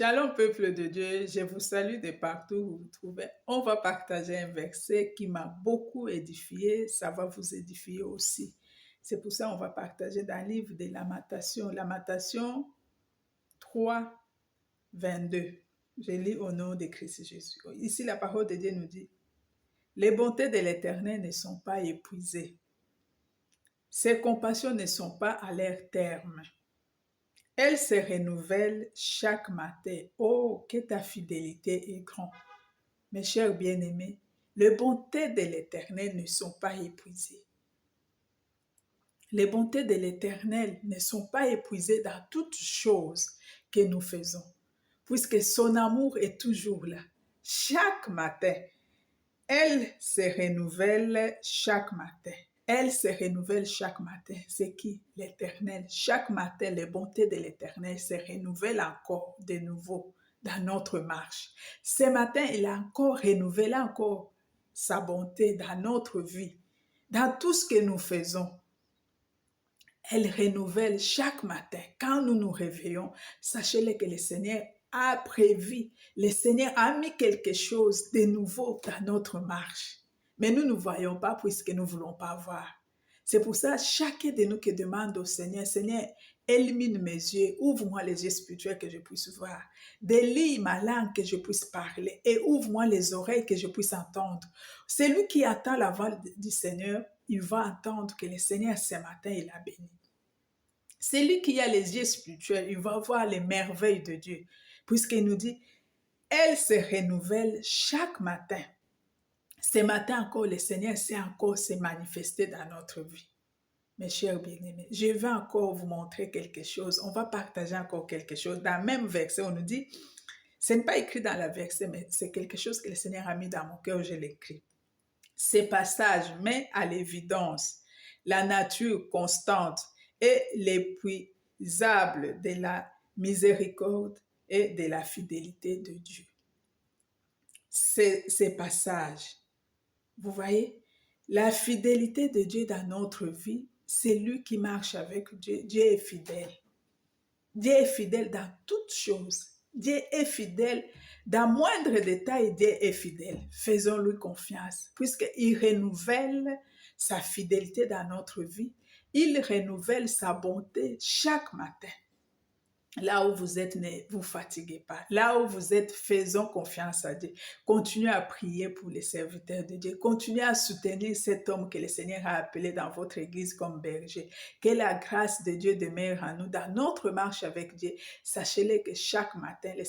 Shalom, peuple de Dieu, je vous salue de partout où vous vous trouvez. On va partager un verset qui m'a beaucoup édifié, ça va vous édifier aussi. C'est pour ça qu'on va partager dans le livre de Lamentation 3, 22. Je lis au nom de Christ Jésus. Ici, la parole de Dieu nous dit, les bontés de l'Éternel ne sont pas épuisées. Ses compassions ne sont pas à leur terme. Elle se renouvelle chaque matin. Oh, que ta fidélité est grande. Mes chers bien-aimés, les bontés de l'Éternel ne sont pas épuisées. Les bontés de l'Éternel ne sont pas épuisées dans toutes choses que nous faisons, puisque son amour est toujours là. Chaque matin, elle se renouvelle chaque matin. Elle se renouvelle chaque matin. C'est qui? L'Éternel. Chaque matin, les bontés de l'Éternel se renouvellent encore de nouveau dans notre marche. Ce matin, il a encore renouvelé encore sa bonté dans notre vie, dans tout ce que nous faisons. Elle renouvelle chaque matin. Quand nous nous réveillons, sachez-le que le Seigneur a prévu. Le Seigneur a mis quelque chose de nouveau dans notre marche. Mais nous ne voyons pas puisque nous ne voulons pas voir. C'est pour ça, chacun de nous qui demande au Seigneur, Seigneur, illumine mes yeux, ouvre-moi les yeux spirituels que je puisse voir. Délie ma langue que je puisse parler et ouvre-moi les oreilles que je puisse entendre. Celui qui attend la voix du Seigneur, il va entendre que le Seigneur ce matin, il a béni. Celui qui a les yeux spirituels, il va voir les merveilles de Dieu, puisqu'il nous dit, elle se renouvelle chaque matin. Ce matin encore, le Seigneur s'est encore se manifesté dans notre vie. Mes chers bien-aimés, je vais encore vous montrer quelque chose. On va partager encore quelque chose. Dans le même verset, on nous dit, ce n'est pas écrit dans le verset, mais c'est quelque chose que le Seigneur a mis dans mon cœur, je l'écris. Ces passages mettent à l'évidence la nature constante et l'épuisable de la miséricorde et de la fidélité de Dieu. Ces passages, vous voyez, la fidélité de Dieu dans notre vie, c'est lui qui marche avec Dieu. Dieu est fidèle. Dieu est fidèle dans toutes choses. Dieu est fidèle. Dans moindre détail, Dieu est fidèle. Faisons-lui confiance, puisqu'il renouvelle sa fidélité dans notre vie. Il renouvelle sa bonté chaque matin. Là où vous êtes, ne vous fatiguez pas. Là où vous êtes, faisons confiance à Dieu. Continuez à prier pour les serviteurs de Dieu. Continuez à soutenir cet homme que le Seigneur a appelé dans votre église comme berger. Que la grâce de Dieu demeure en nous dans notre marche avec Dieu. Sachez-le que chaque matin, le